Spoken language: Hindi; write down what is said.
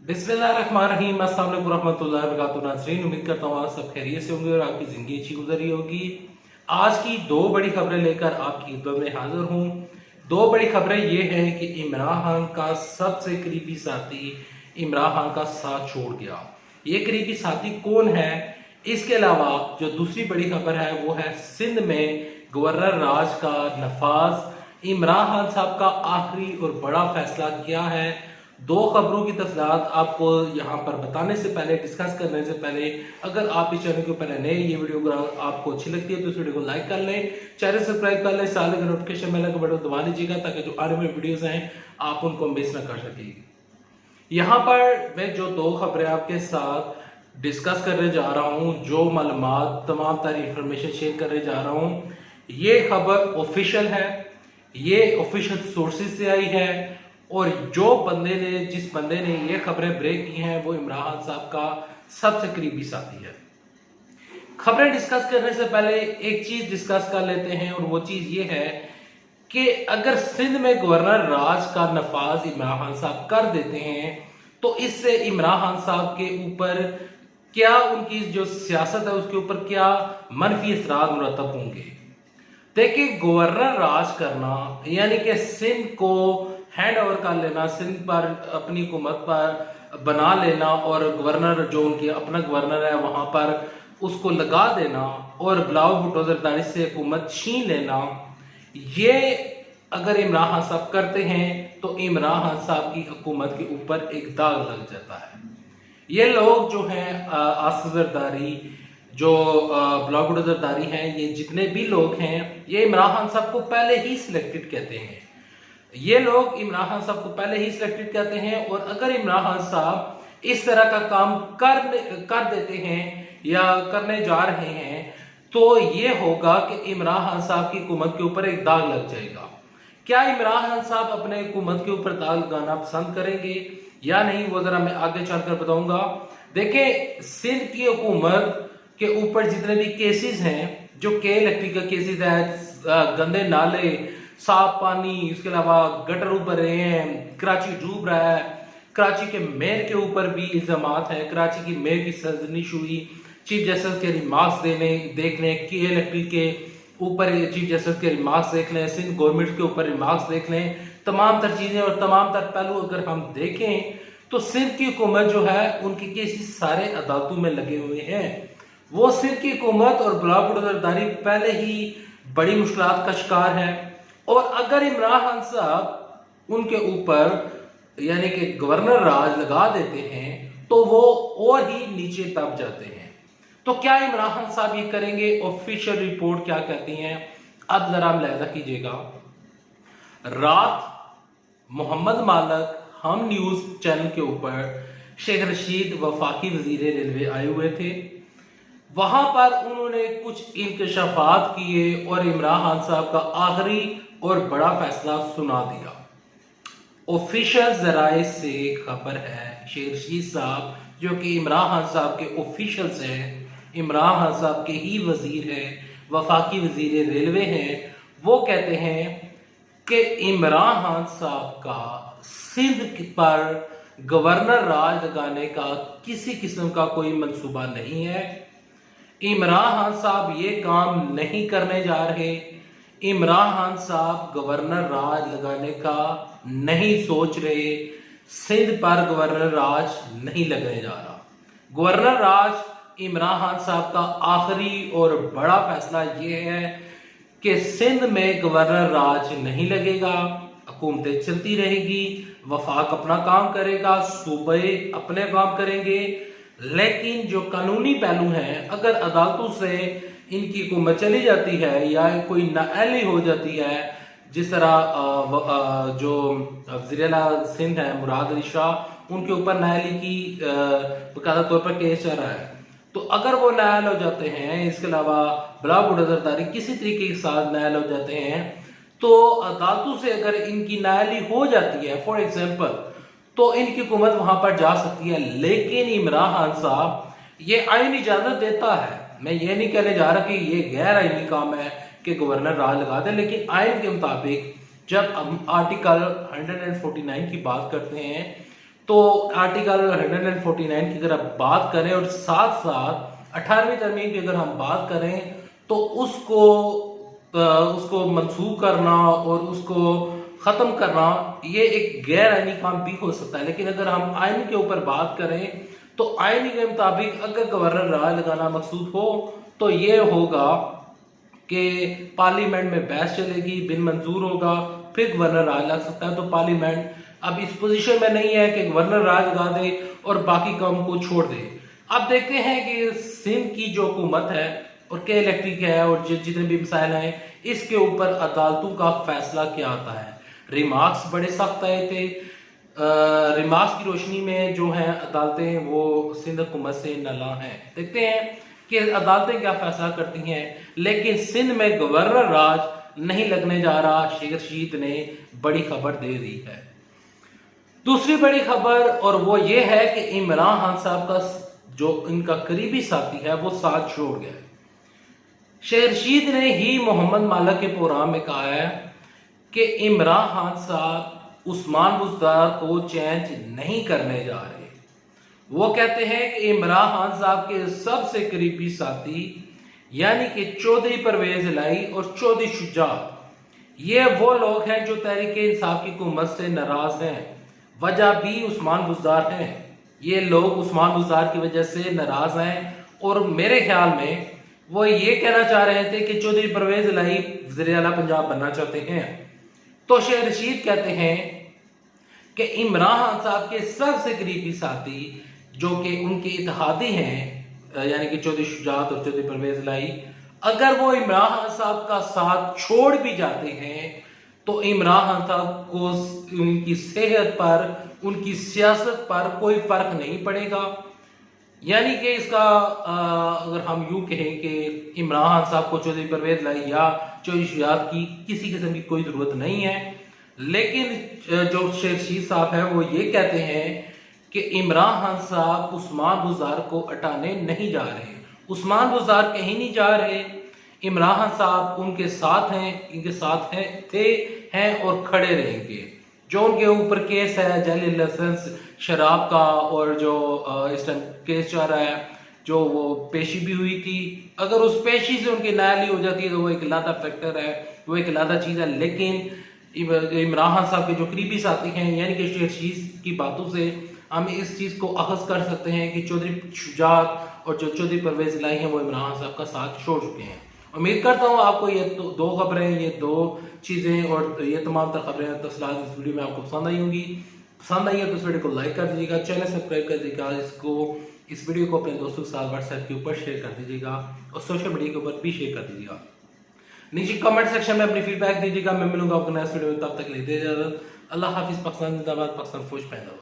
बिस्मिल्लाहिर्रहमानिर्रहीम, अस्सलाम वालेकुम रहमतुल्लाहि व बरकातुहू। नाज़रीन, उम्मीद करता हूँ आप सब खैरियत से होंगे और आपकी ज़िंदगी अच्छी गुजर रही होगी। आज की दो बड़ी खबरें लेकर आपकी खिदमत में हाजिर हूँ। दो बड़ी खबरें ये हैं कि इमरान खान का सबसे करीबी साथी इमरान खान का साथ छोड़ गया। ये करीबी साथी कौन है? इसके अलावा जो दूसरी बड़ी खबर है वो है सिंध में गवर्नर राज का नफाज। इमरान खान साहब का आखिरी और बड़ा फैसला क्या है? दो खबरों की तफसीलात आपको यहाँ पर बताने से पहले, डिस्कस करने से पहले, अगर आप इस चैनल के ऊपर नए, ये वीडियो अगर आपको अच्छी लगती है तो इस वीडियो को लाइक कर लें, चैनल सब्सक्राइब कर लें, साथ में नोटिफिकेशन बेल का बटन दबा लीजिएगा ताकि जो आने वाली वीडियोस हैं आप उनको मिस ना कर सकें। यहाँ पर मैं जो दो खबरें आपके साथ डिस्कस करने जा रहा हूँ, जो मालूमात, तमाम तारी इंफॉर्मेशन शेयर करने जा रहा हूँ, ये खबर ऑफिशियल है, ये ऑफिशियल सोर्सेज से आई है और जिस बंदे ने ये खबरें ब्रेक की हैं वो इमरान खान साहब का सबसे करीबी साथी है। खबरें डिस्कस करने से पहले एक चीज डिस्कस कर लेते हैं और वो चीज ये है कि अगर सिंध में गवर्नर राज का नफाज इमरान खान साहब कर देते हैं तो इससे इमरान खान साहब के ऊपर क्या, उनकी जो सियासत है उसके ऊपर क्या मनफी असरात मुरतब होंगे। देखिए, गवर्नर राज करना यानी कि सिंध को हैंड ओवर कर लेना, सिंध पर अपनी हुकूमत पर बना लेना और गवर्नर जो उनके अपना गवर्नर है वहां पर उसको लगा देना और बिलावल भुट्टो जरदारी से हुकूमत छीन लेना, ये अगर इमरान खान साहब करते हैं तो इमरान खान साहब की हुकूमत के ऊपर एक दाग लग जाता है। ये लोग जो हैं आसिफ जरदारी, जो बिलावल भुट्टो जरदारी हैं, ये जितने भी लोग हैं ये इमरान खान साहब को पहले ही सिलेक्टेड कहते हैं। ये लोग इमरान खान साहब को पहले ही सिलेक्टेड कहते हैं और अगर इमरान खान साहब इस तरह का काम कर देते हैं या करने जा रहे हैं तो ये होगा कि इमरान खान साहब की हुकूमत के ऊपर एक दाग लग जाएगा। क्या इमरान खान साहब अपने हुकूमत के ऊपर दाग लगाना पसंद करेंगे या नहीं, वो जरा मैं आगे चलकर बताऊंगा। देखें, सिंध की हुकूमत के ऊपर जितने भी केसेस हैं, जो के इलेक्ट्रिक का केसेस है, गंदे नाले, साफ पानी, इसके अलावा गटर उभर रहे हैं, कराची डूब रहा है, कराची के मेयर के ऊपर भी इल्जामात है, कराची की मेयर की सरजनिश हुई, चीफ जस्टिस के रिमार्क्स देख लें, के इलेक्ट्रिक के ऊपर चीफ जस्टिस के रिमार्क्स देख लें, सिंध गवर्नमेंट के ऊपर रिमार्क्स देख लें, तमाम तर चीजें और तमाम तर पहलू अगर हम देखें तो सिंध की हुकूमत जो है उनके केसेस सारे अदालतों में लगे हुए हैं। वो सिंध की हुकूमत और बिलावल भुट्टो जरदारी पहले ही बड़ी मुश्किलात का शिकार है और अगर इमरान खान साहब उनके ऊपर यानी कि गवर्नर राज लगा देते हैं तो वो और ही नीचे दब जाते हैं। तो क्या इमरान खान साहब ये करेंगे? ऑफिशियल रिपोर्ट क्या कहती हैं, अब जरा मुलाहिजा कीजिएगा। रात मोहम्मद मालिक हम न्यूज चैनल के ऊपर शेख रशीद वफाकी वजीर रेलवे आए हुए थे, वहां पर उन्होंने कुछ इंकशाफात किए और इमरान खान साहब का आखिरी और बड़ा फैसला सुना दिया। ऑफिशियल जराए से खबर है, शेख रशीद साहब जो कि इमरान खान साहब के ऑफिशियल्स हैं, इमरान खान साहब के ही वजीर हैं, वफाकी वजीर रेलवे हैं, वो कहते हैं कि इमरान खान साहब का सिंध पर गवर्नर राज लगाने का किसी किस्म का कोई मंसूबा नहीं है। इमरान खान साहब ये काम नहीं करने जा रहे। इमरान खान साहब गवर्नर राज लगाने का नहीं सोच रहे। सिंध पर गवर्नर राज नहीं लगने जा रहा। गवर्नर राज इमरान खान साहब का आखिरी और बड़ा फैसला ये है कि सिंध में गवर्नर राज नहीं लगेगा, हुकूमतें चलती रहेगी, वफाक अपना काम करेगा, सूबे अपने काम करेंगे, लेकिन जो कानूनी पहलू हैं, अगर अदालतों से इनकी हुकूमत चली जाती है या कोई नाअहली हो जाती है, जिस तरह जो वज़ीर सिंध है मुराद अली शाह, उनके ऊपर नाअहली की बाकायदा तौर पर केस चल रहा है, तो अगर वो नाअहल हो जाते हैं, इसके अलावा बिलावल भुट्टो जरदारी किसी तरीके के साथ नाअहल हो जाते हैं, तो अदालतों से अगर इनकी नाअहली हो जाती है फॉर एग्जाम्पल, तो इनकी हुकूमत वहां पर जा सकती है। लेकिन इमरान खान साहब ये आईन इजाजत देता है, मैं ये नहीं कहने जा रहा कि ये गैर आईनी काम है कि गवर्नर राज लगा दे, लेकिन आइन के मुताबिक जब हम आर्टिकल 149 की बात करते हैं तो आर्टिकल 149 की अगर आप बात करें और साथ साथ 18वीं तरमीम की अगर हम बात करें तो उसको मंसूख करना और उसको ख़त्म करना ये एक गैर आइनी काम भी हो सकता है। लेकिन अगर हम आइन के ऊपर बात करें तो आइन के मुताबिक अगर गवर्नर राय लगाना मकसूद हो तो ये होगा कि पार्लियामेंट में बहस चलेगी, बिल मंजूर होगा, फिर गवर्नर राज लग सकता है। तो पार्लियामेंट अब इस पोजीशन में नहीं है कि गवर्नर राज लगा दे और बाकी काम को छोड़ दे। अब देखते हैं कि सिंध की जो हुकूमत है और के इलेक्ट्रिक है और जितने भी मसाइल हैं इसके ऊपर अदालतों का फैसला क्या आता है। रिमार्क्स बड़े सख्त आए थे, रिमार्क्स की रोशनी में जो है अदालतें वो सिंध हुकूमत से नला हैं। देखते हैं कि अदालतें क्या फैसला करती हैं। लेकिन सिंध में गवर्नर राज नहीं लगने जा रहा, शेख रशीद ने बड़ी खबर दे दी है। दूसरी बड़ी खबर और वो ये है कि इमरान खान साहब का जो इनका करीबी साथी है वो साथ छोड़ गया। शेख रशीद ने ही मोहम्मद मालिक के प्रोग्राम में कहा है कि इमरान खान साहब उस्मान बुज़दार को चेंज नहीं करने जा रहे। वो कहते हैं कि इमरान खान साहब के सबसे करीबी साथी यानी कि चौधरी परवेज इलाही और चौधरी शुजात, ये वो लोग हैं जो तहरीक इंसाफ की हुकूमत से नाराज हैं। वजह भी उस्मान बुज़दार हैं। ये लोग उस्मान बुज़दार की वजह से नाराज हैं और मेरे ख्याल में वो ये कहना चाह रहे थे कि चौधरी परवेज इलाही वज़ीर आला पंजाब बनना चाहते हैं। तो शेख रशीद कहते हैं कि इमरान खान साहब के सबसे करीबी साथी जो कि उनके इत्तेहादी हैं यानी कि चौधरी शुजात और चौधरी परवेज इलाही, अगर वो इमरान खान साहब का साथ छोड़ भी जाते हैं तो इमरान खान साहब को उनकी सेहत पर, उनकी सियासत पर कोई फर्क नहीं पड़ेगा। यानी कि इसका अगर हम यूं कहें कि इमरान खान साहब को चौधरी परवेज इलाही या चौधरी शुजात की किसी किस्म की कोई ज़रूरत नहीं है। लेकिन जो शेख रशीद साहब हैं वो ये कहते हैं कि इमरान खान साहब उस्मान बुज़दार को हटाने नहीं जा रहे। उस्मान बुज़दार कहीं नहीं जा रहे। इमरान खान साहब उनके साथ हैं, इनके साथ हैं और खड़े रहेंगे। जो उनके ऊपर केस है जाली लाइसेंस शराब का और जो इस टाइम केस चल रहा है, जो वो पेशी भी हुई थी, अगर उस पेशी से उनकी नायाली हो जाती है तो वो एक लादा फैक्टर है, वो एक लादा चीज़ है। लेकिन इमरान खान साहब के जो करीबी साथी हैं यानी कि शेख रशीद की बातों से हम इस चीज़ को अखज़ कर सकते हैं कि चौधरी शुजात और जो चौधरी परवेज इलाही हैं वो इमरान खान साहब का साथ छोड़ चुके हैं। उम्मीद करता हूँ आपको ये दो खबरें, ये दो चीज़ें और ये तमाम तर खबरें तफसीलात इस वीडियो में आपको पसंद आई होंगी। पसंद आई है तो इस वीडियो को लाइक कर दीजिएगा, चैनल सब्सक्राइब कर दीजिएगा, इस वीडियो को अपने दोस्तों के साथ व्हाट्सएप के ऊपर शेयर कर दीजिएगा और सोशल मीडिया के ऊपर भी शेयर कर दीजिएगा। नीचे कमेंट सेक्शन में अपनी फीडबैक दीजिएगा। मैं मिलूंगा आपको नेक्स्ट वीडियो में, तब तक लेते इजाज़त। अल्लाह हाफिज़। पाकिस्तान जिंदाबाद, पाकिस्तान फौज पहना।